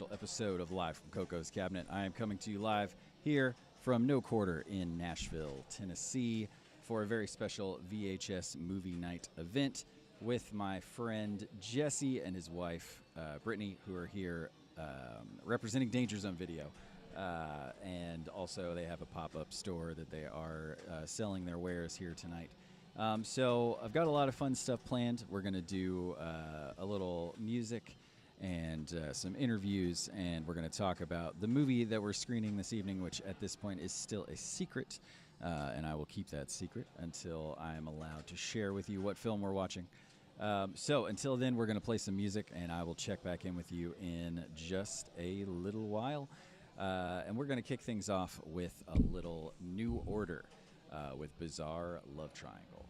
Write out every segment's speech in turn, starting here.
episode of Live from Coco's Cabinet. I am coming to you live here from No Quarter in Nashville, Tennessee, for a very special VHS Movie Night event with my friend Jesse and his wife Brittany, who are here representing Danger Zone Video. And also they have a pop-up store that they are selling their wares here tonight. So I've got a lot of fun stuff planned. We're going to do a little music and some interviews, and we're going to talk about the movie that we're screening this evening, which at this point is still a secret, and I will keep that secret until I'm allowed to share with you what film we're watching. So until then, we're going to play some music, and I will check back in with you in just a little while. And we're going to kick things off with a little New Order with Bizarre Love Triangle.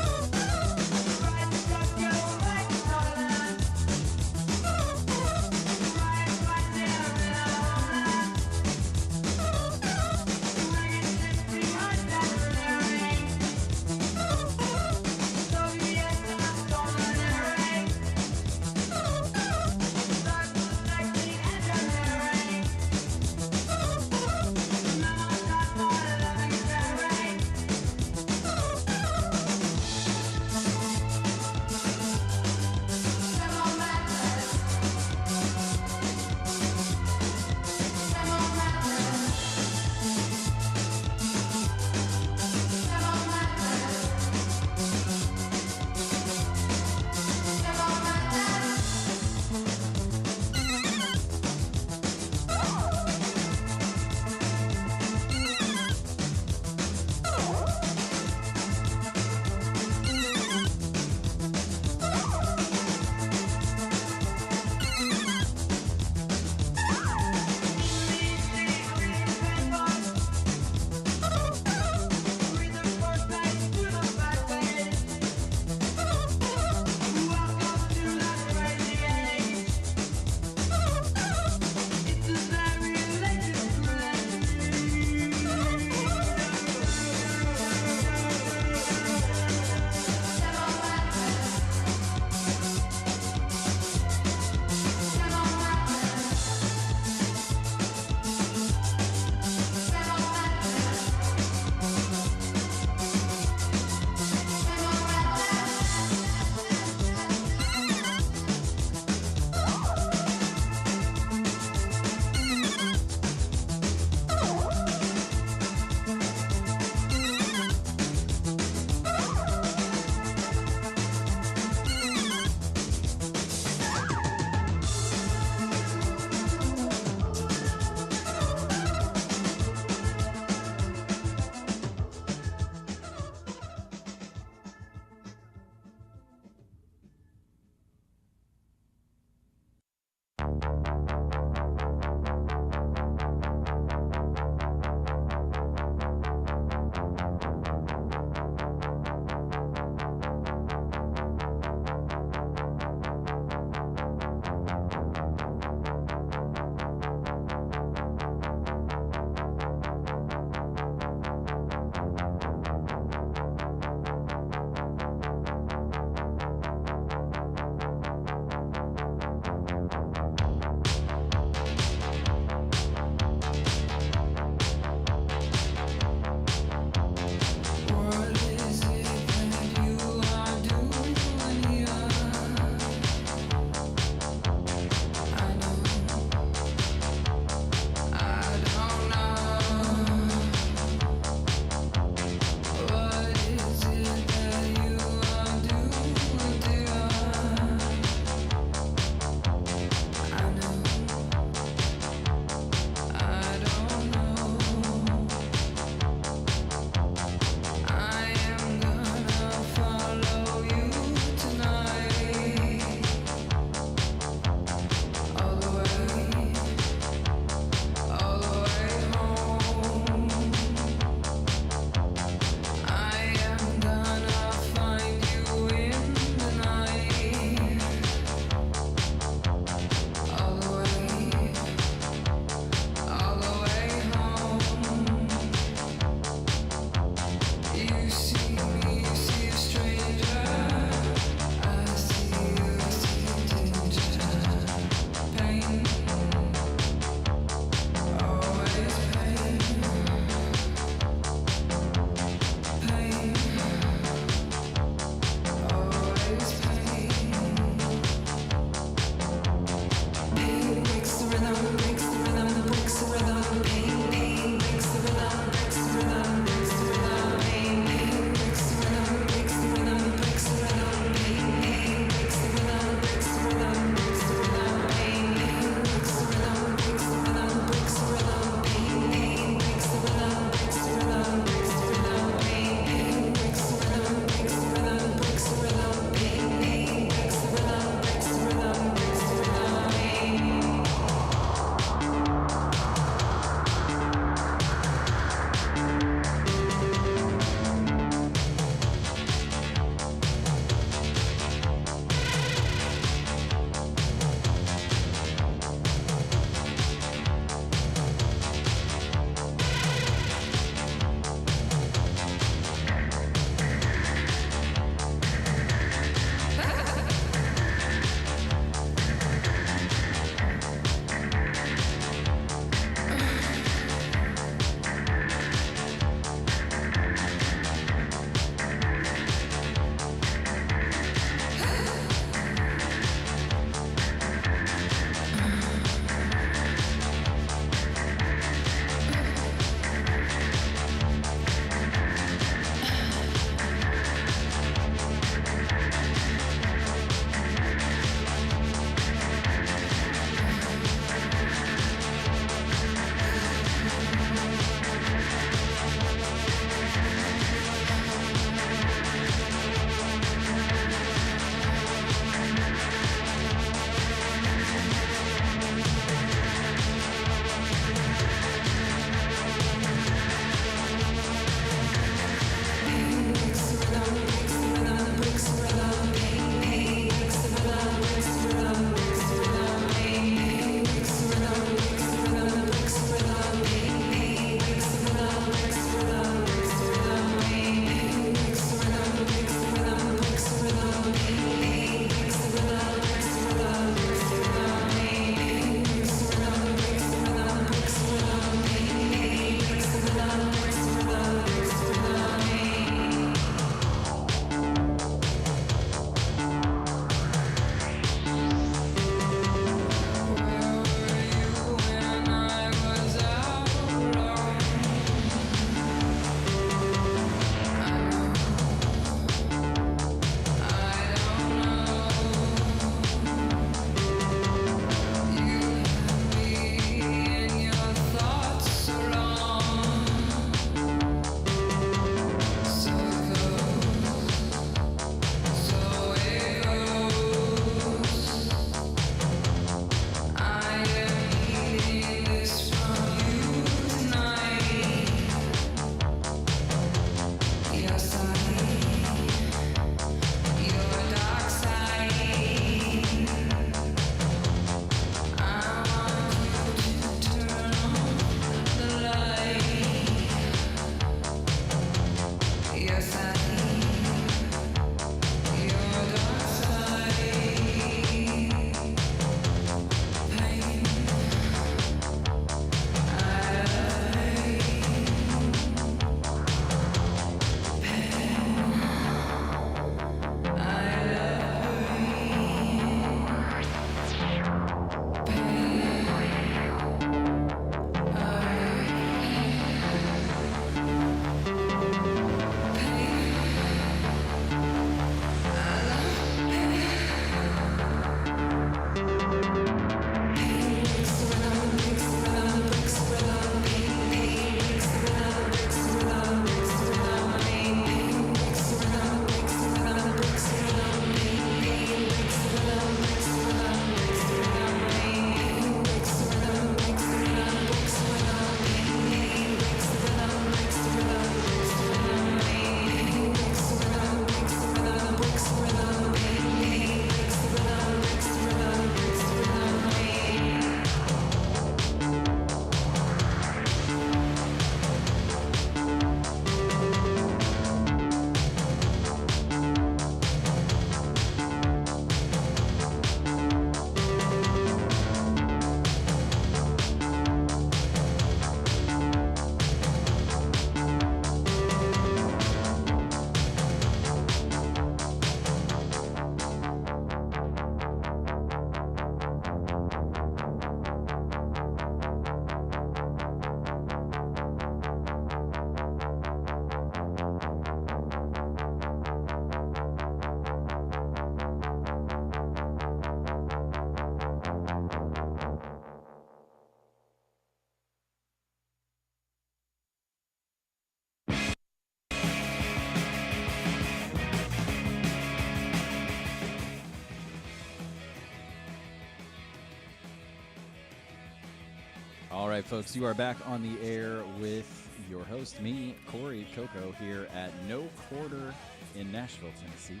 All right, folks, you are back on the air with your host, me, Corey Coco, here at No Quarter in Nashville, Tennessee.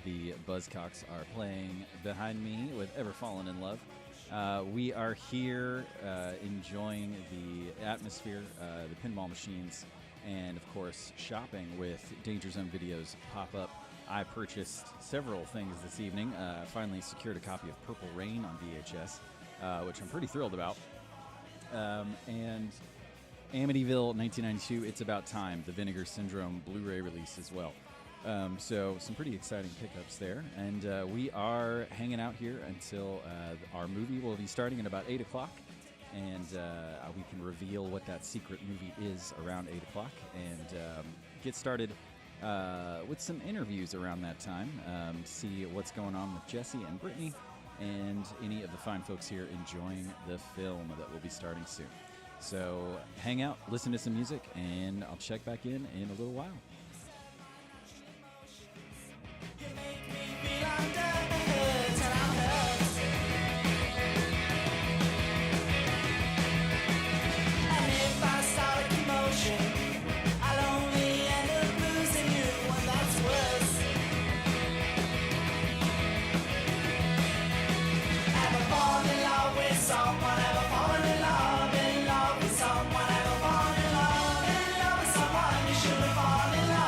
The Buzzcocks are playing behind me with Ever Fallen in Love. We are here enjoying the atmosphere, the pinball machines, and, of course, shopping with Danger Zone Videos pop-up. I purchased several things this evening. Finally secured a copy of Purple Rain on VHS, which I'm pretty thrilled about. And Amityville 1992, It's About Time, the Vinegar Syndrome Blu-ray release as well. So some pretty exciting pickups there. And we are hanging out here until our movie will be starting at about 8 o'clock. And we can reveal what that secret movie is around 8 o'clock and get started with some interviews around that time. See what's going on with Jesse and Brittany and any of the fine folks here enjoying the film that will be starting soon. So hang out, listen to some music, and I'll check back in a little while. Fall in love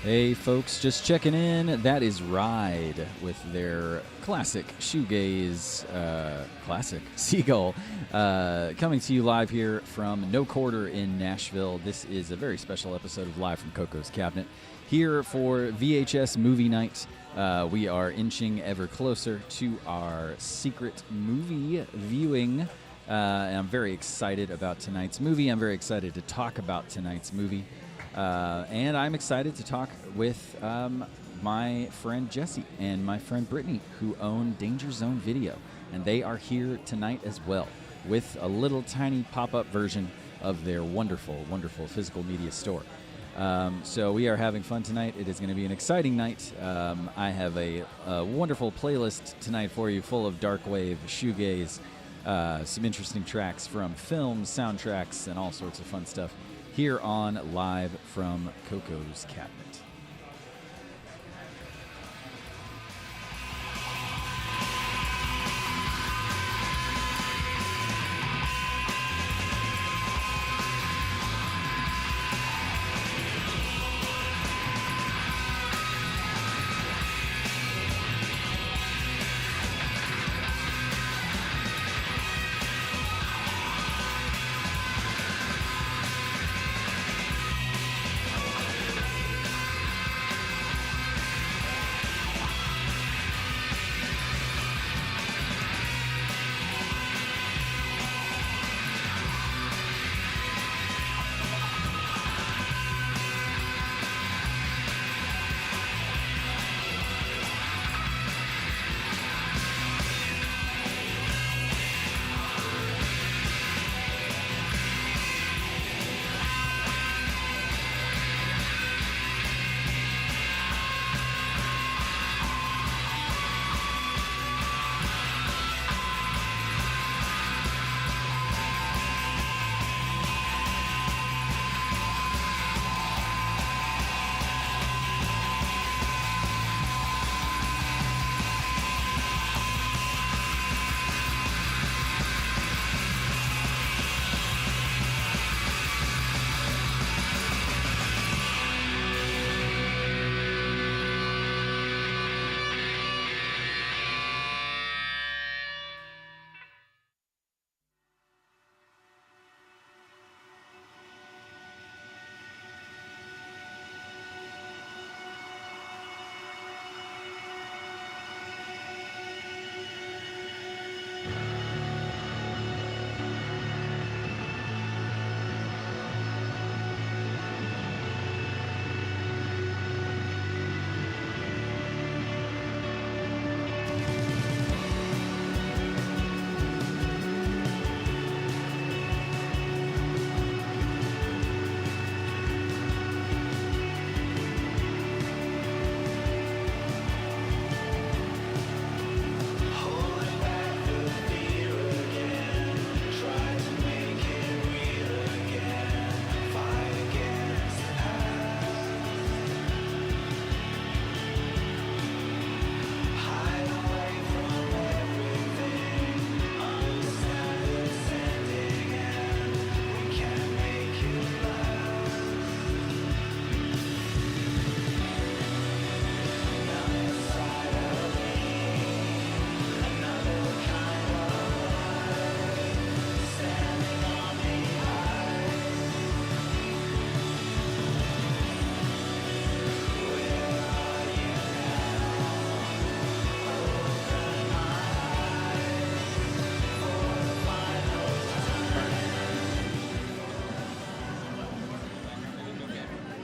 Hey folks, just checking in. That is Ride with their classic shoegaze, classic Seagull, coming to you live here from No Quarter in Nashville. This is a very special episode of Live from Coco's Cabinet. Here for VHS Movie Night, we are inching ever closer to our secret movie viewing. And I'm very excited about tonight's movie. I'm very excited to talk about tonight's movie. And I'm excited to talk with my friend Jesse and my friend Brittany, who own Danger Zone Video. And they are here tonight as well with a little tiny pop-up version of their wonderful, wonderful physical media store. So we are having fun tonight. It is going to be an exciting night. I have a wonderful playlist tonight for you full of dark wave, shoegaze, some interesting tracks from films, soundtracks, and all sorts of fun stuff here on Live from Coco's Cabinet.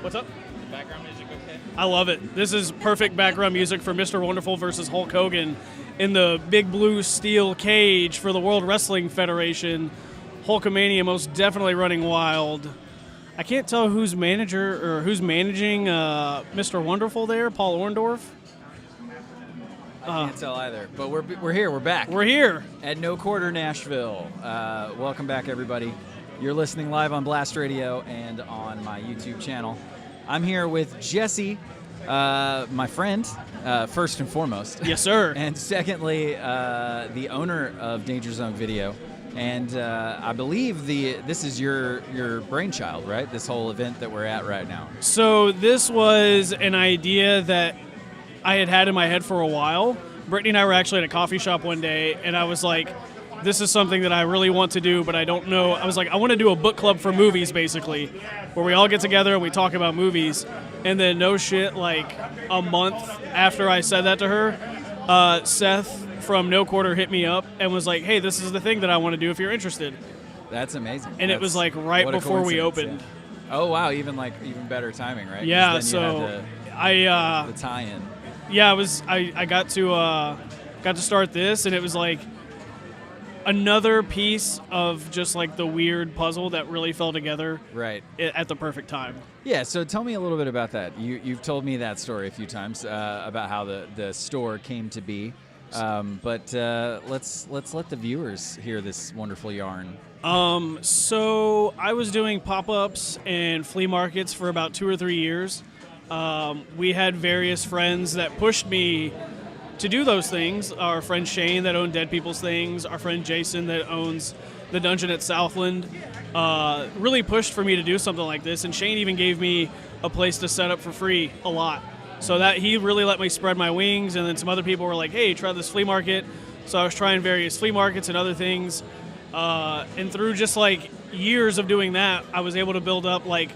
What's up? The background music okay? I love it. This is perfect background music for Mr. Wonderful versus Hulk Hogan in the big blue steel cage for the World Wrestling Federation. Hulkamania most definitely running wild. I can't tell who's manager or who's managing Mr. Wonderful there, Paul Orndorff. I can't tell either, but we're here. We're back. We're here at No Quarter Nashville. Welcome back, everybody. You're listening live on Blast Radio and on my YouTube channel. I'm here with Jesse, my friend, first and foremost. Yes, sir. And secondly, the owner of Danger Zone Video, And I believe this is your brainchild, right? This whole event that we're at right now. So this was an idea that I had in my head for a while. Brittany and I were actually at a coffee shop one day, and I was like, this is something that I really want to do, but I don't know. I was like, I want to do a book club for movies, basically, where we all get together and we talk about movies. And then no shit, like a month after I said that to her, Seth from No Quarter hit me up and was like, hey, this is the thing that I want to do if you're interested. That's amazing. And it was like right before we opened. Yeah. Oh, wow. Even better timing, right? Yeah, so the tie-in. Yeah, I got to start this, and it was like another piece of just like the weird puzzle that really fell together right at the perfect time. Yeah, so tell me a little bit about that. You've told me that story a few times about how the store came to be, but let's let the viewers hear this wonderful yarn. So I was doing pop-ups and flea markets for about 2 or 3 years. We had various friends that pushed me to do those things. Our friend Shane that owned Dead People's Things, our friend Jason that owns the Dungeon at Southland, really pushed for me to do something like this. And Shane even gave me a place to set up for free a lot. So that he really let me spread my wings. And then some other people were like, hey, try this flea market. So I was trying various flea markets and other things. And through just like years of doing that, I was able to build up like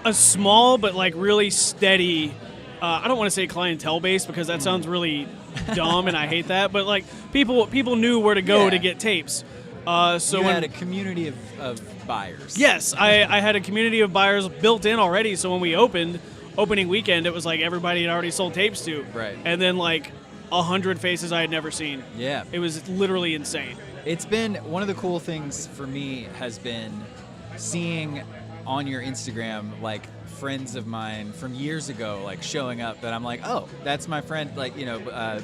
a small but like really steady, I don't want to say clientele base because that sounds really dumb and I hate that, but like people knew where to go to get tapes. So you had a community of buyers. Yes, I had a community of buyers built in already. So when we opening weekend, it was like everybody had already sold tapes to. Right. And then like 100 faces I had never seen. Yeah. It was literally insane. It's been one of the cool things for me has been seeing on your Instagram like friends of mine from years ago like showing up that I'm like, oh, that's my friend, like,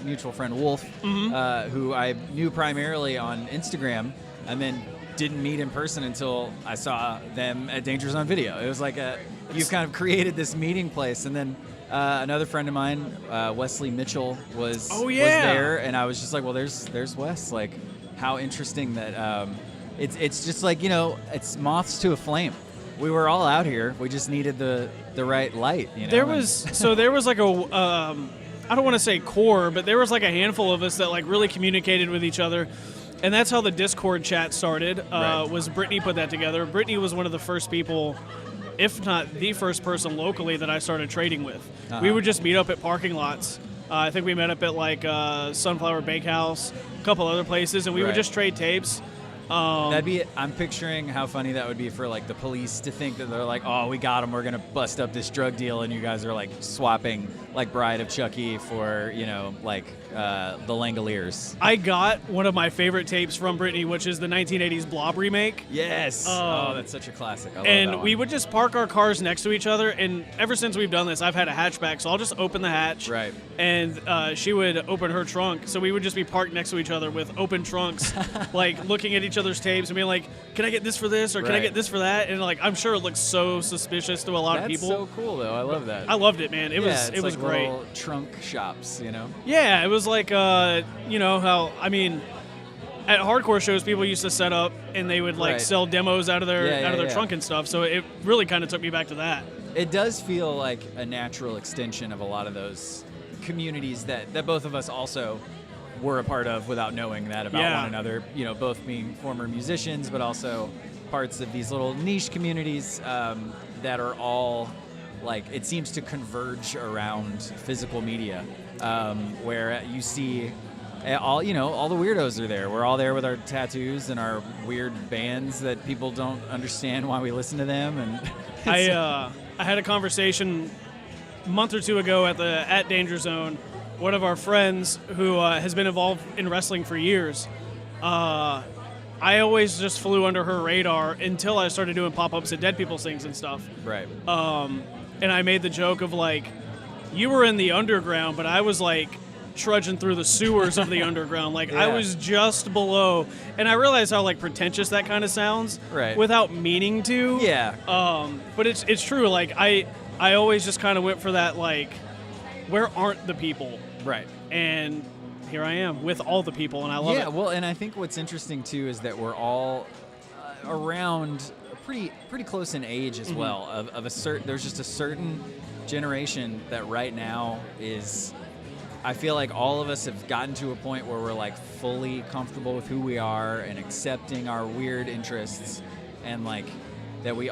mutual friend Wolf, who I knew primarily on Instagram and then didn't meet in person until I saw them at Danger Zone Video. It was like you've kind of created this meeting place. And then another friend of mine, Wesley Mitchell, was there, and I was just like, well, there's Wes. Like, how interesting that it's just like, it's moths to a flame. We were all out here. We just needed the right light. There was like a I don't want to say core, but there was like a handful of us that like really communicated with each other, and that's how the Discord chat started. Right. Was Brittany put that together? Brittany was one of the first people, if not the first person locally that I started trading with. We would just meet up at parking lots. I think we met up at like Sunflower Bakehouse, a couple other places, and we would just trade tapes. I'm picturing how funny that would be for like the police to think that they're like, oh, we got him, we're gonna bust up this drug deal, and you guys are like swapping like Bride of Chucky for the Langoliers. I got one of my favorite tapes from Brittany, which is the 1980s Blob remake. Yes. That's such a classic. I love that and one. we would just park our cars next to each other, and ever since we've done this, I've had a hatchback, so I'll just open the hatch. Right. And she would open her trunk, so we would just be parked next to each other with open trunks, like looking at each other's tapes and being like, can I get this for this, or can I get this for that? And like, I'm sure it looks so suspicious to a lot of people. That's so cool, though. I love that. I loved it, man. It was like great. Little trunk shops, Yeah, it was like, how, I mean, at hardcore shows, people used to set up and they would like sell demos out of their trunk and stuff. So it really kind of took me back to that. It does feel like a natural extension of a lot of those communities that both of us also were a part of without knowing that about one another. Both being former musicians, but also parts of these little niche communities that are all like, it seems to converge around physical media, where you see all the weirdos are there. We're all there with our tattoos and our weird bands that people don't understand why we listen to them. And I had a conversation a month or two ago at Danger Zone. One of our friends who has been involved in wrestling for years, I always just flew under her radar until I started doing pop-ups at Dead People's Things and stuff. Right. And I made the joke of like, you were in the underground, but I was like trudging through the sewers of the underground. Like I was just below. And I realize how like pretentious that kind of sounds without meaning to. Yeah. But it's true. Like I always just kind of went for that, like, where aren't the people? Right. And here I am with all the people, and I love it. Yeah, well, and I think what's interesting too is that we're all around pretty close in age as well. Of a certain, there's just a certain generation that right now is. I feel like all of us have gotten to a point where we're like fully comfortable with who we are and accepting our weird interests, and like that we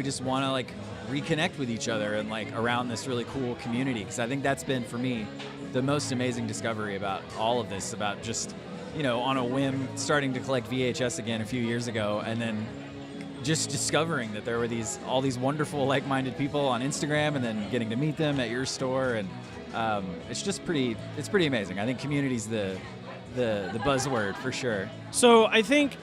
just want to like reconnect with each other and like around this really cool community. Because I think that's been for me the most amazing discovery about all of this, about just, you know, on a whim starting to collect VHS again a few years ago, and then just discovering that there were all these wonderful like-minded people on Instagram, and then getting to meet them at your store, and it's pretty amazing. I think community's the buzzword for sure. So I think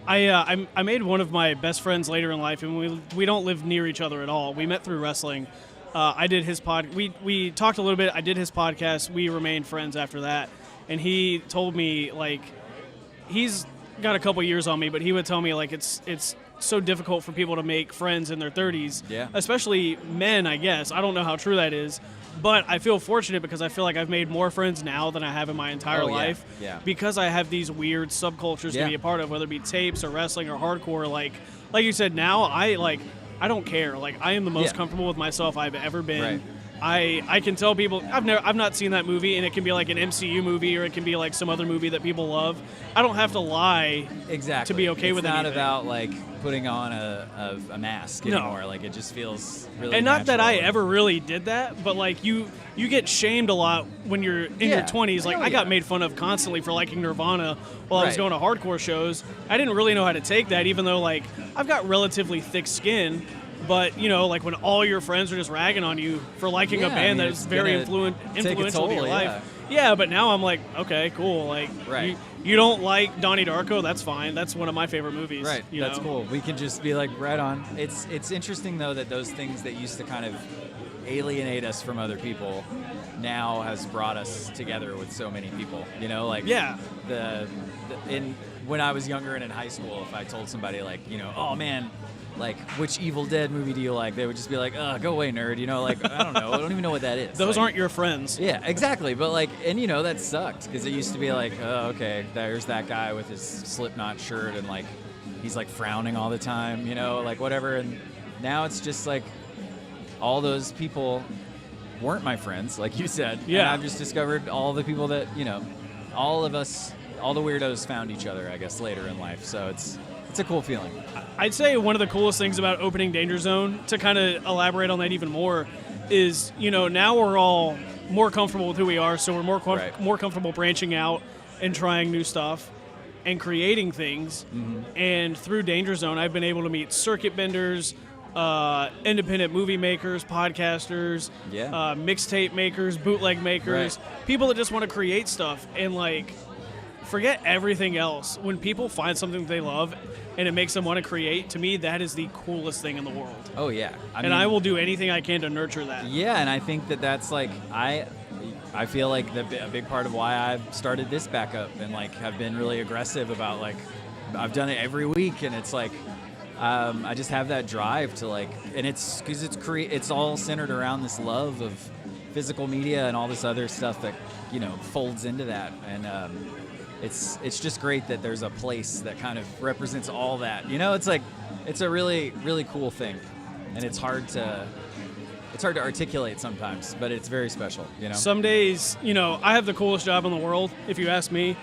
I made one of my best friends later in life, and we don't live near each other at all. We met through wrestling. I did his we talked a little bit. I did his podcast. We remained friends after that, and he told me, like, he's got a couple years on me, but he would tell me, like, it's so difficult for people to make friends in their 30s, especially men, I guess. I don't know how true that is, but I feel fortunate because I feel like I've made more friends now than I have in my entire life, because I have these weird subcultures to be a part of, whether it be tapes or wrestling or hardcore. Like you said, now I don't care. Like, I am the most comfortable with myself I've ever been. Right. I can tell people I've not seen that movie, and it can be like an MCU movie, or it can be like some other movie that people love. I don't have to lie to be okay with anything. It's not about like putting on a mask anymore. Like, it just feels really and not natural. that I ever really did that, but like you get shamed a lot when you're in your 20s. Like, I got made fun of constantly for liking Nirvana while I was going to hardcore shows. I didn't really know how to take that, even though like I've got relatively thick skin. But, you know, like when all your friends are just ragging on you for liking a band that is very influential in your life. Yeah, but now I'm like, okay, cool. Like, you don't like Donnie Darko? That's fine. That's one of my favorite movies. Right. That's cool. We can just be like, right on. It's interesting, though, that those things that used to kind of alienate us from other people now has brought us together with so many people. You know, like, when I was younger and in high school, if I told somebody, like, you know, oh, man, like, which Evil Dead movie do you like? They would just be like, go away, nerd. You know, like, I don't know. I don't even know what that is. Those like, aren't your friends. Yeah, exactly. But, like, and, you know, that sucked because it used to be like, oh, okay, there's that guy with his Slipknot shirt and, like, he's, like, frowning all the time, you know, like, whatever. And now it's just, like, all those people weren't my friends, like you said. Yeah. And I've just discovered all the people that, you know, all of us, all the weirdos found each other, I guess, later in life. So it's a cool feeling. I'd say one of the coolest things about opening Danger Zone, to kind of elaborate on that even more, is, you know, now we're all more comfortable with who we are, so we're more comfortable branching out and trying new stuff and creating things. And through Danger Zone, I've been able to meet circuit benders, independent movie makers, podcasters, mixtape makers, bootleg makers, people that just want to create stuff. And, like, forget everything else. When people find something that they love and it makes them want to create, to me, that is the coolest thing in the world. Oh, yeah. I will do anything I can to nurture that. Yeah, and I think that's, like, I feel like a big part of why I've started this back up and, like, have been really aggressive about, like, I've done it every week, and it's, like, I just have that drive to, like, and it's because it's all centered around this love of physical media and all this other stuff that, you know, folds into that. And it's just great that there's a place that kind of represents all that. You know, it's like, it's a really, really cool thing, and it's hard to articulate sometimes, but it's very special, you know? Some days, you know, I have the coolest job in the world, if you ask me.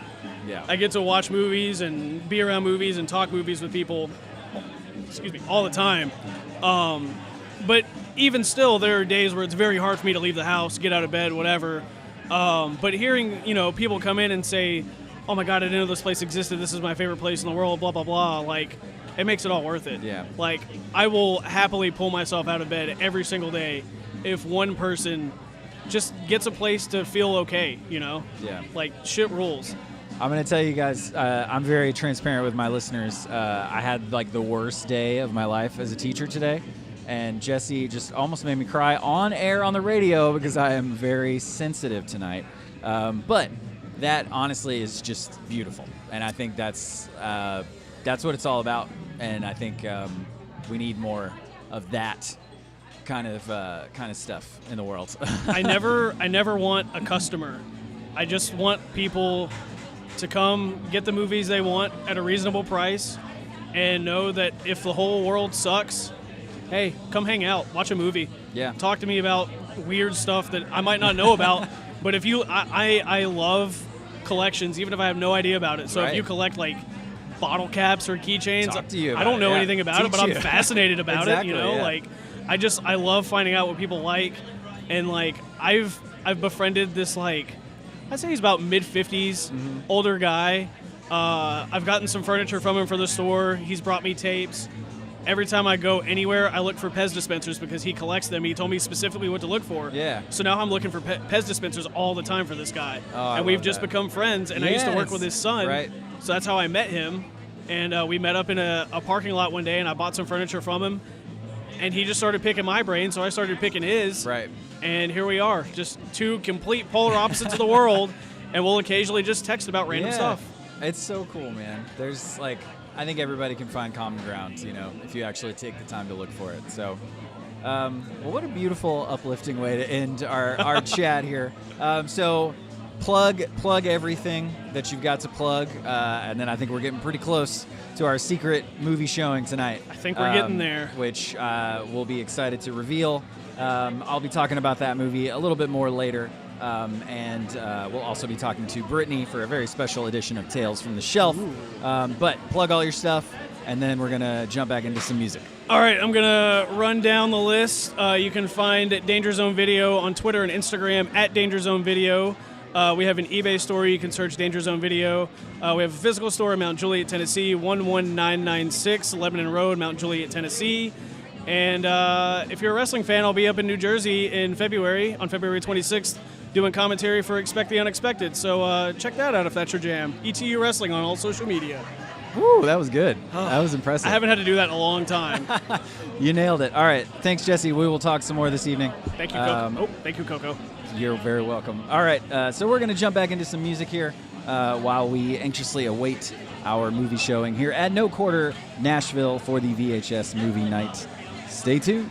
Yeah. I get to watch movies and be around movies and talk movies with people, all the time. But even still, there are days where it's very hard for me to leave the house, get out of bed, whatever. But hearing, you know, people come in and say, oh my God, I didn't know this place existed. This is my favorite place in the world, blah, blah, blah. Like, it makes it all worth it. Yeah. Like, I will happily pull myself out of bed every single day if one person just gets a place to feel okay, you know? Yeah. Like, shit rules. I'm going to tell you guys, I'm very transparent with my listeners. I had, like, the worst day of my life as a teacher today, and Jesse just almost made me cry on air on the radio because I am very sensitive tonight. But that, honestly, is just beautiful, and I think that's what it's all about, and I think we need more of that kind of stuff in the world. I never want a customer I just want people to come get the movies they want at a reasonable price and know that if the whole world sucks, hey, come hang out, watch a movie. Yeah. Talk to me about weird stuff that I might not know about. But if you, I love collections, even if I have no idea about it. So if you collect like bottle caps or keychains, Talk to you I don't know about it, anything about it, but I'm fascinated about Exactly, it. You know, yeah. like I love finding out what people like, and like I've befriended this like I'd say he's about mid-50s, older guy. I've gotten some furniture from him for the store. He's brought me tapes. Every time I go anywhere, I look for Pez dispensers because he collects them. He told me specifically what to look for. Yeah. So now I'm looking for Pez dispensers all the time for this guy. Oh, I and we've love just that. become friends, and I used to work with his son. Right. So that's how I met him. And we met up in a parking lot one day, and I bought some furniture from him. And he just started picking my brain, so I started picking his. Right. And here we are, just two complete polar opposites of the world, and we'll occasionally just text about random stuff. It's so cool, man. There's like, I think everybody can find common ground, you know, if you actually take the time to look for it. So, well, what a beautiful, uplifting way to end our chat here. So, plug everything that you've got to plug, and then I think we're getting pretty close to our secret movie showing tonight. I think we're getting there. Which we'll be excited to reveal. I'll be talking about that movie a little bit more later. And we'll also be talking to Brittany for a very special edition of Tales from the Shelf. But plug all your stuff, and then we're going to jump back into some music. All right, I'm going to run down the list. You can find Danger Zone Video on Twitter and Instagram at Danger Zone Video. We have an eBay store. You can search Danger Zone Video. We have a physical store in Mount Juliet, Tennessee, 11996 Lebanon Road, Mount Juliet, Tennessee. And if you're a wrestling fan, I'll be up in New Jersey in February, on February 26th, doing commentary for Expect the Unexpected. So check that out if that's your jam. ETU Wrestling on all social media. Woo, that was good. That was impressive. I haven't had to do that in a long time. You nailed it. All right. Thanks, Jesse. We will talk some more this evening. Thank you, Coco. Thank you, Coco. You're very welcome. All right. So we're going to jump back into some music here while we anxiously await our movie showing here at No Quarter Nashville for the VHS Movie Night. Stay tuned.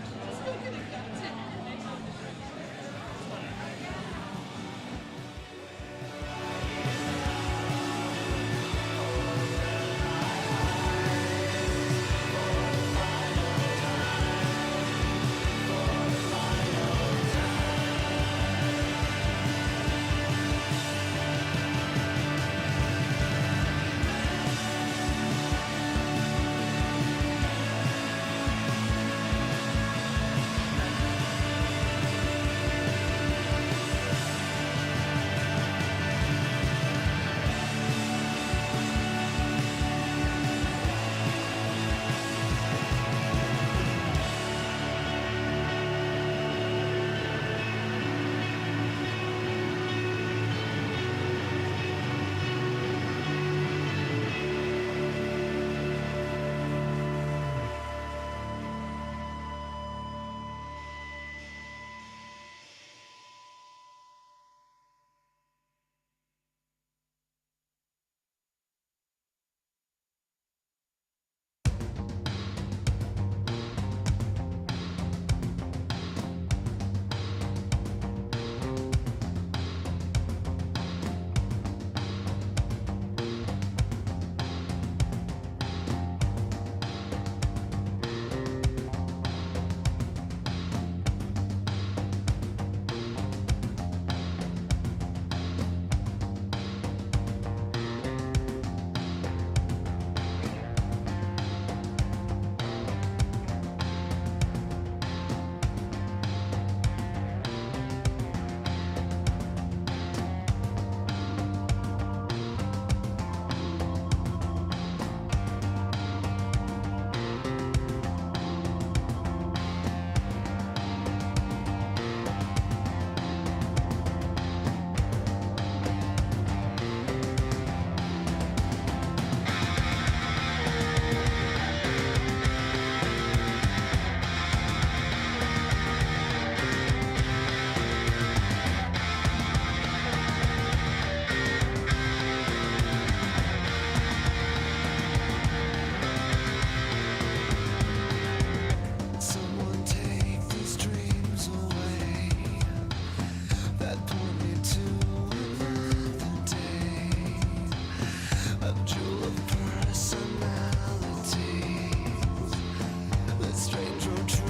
strange or true.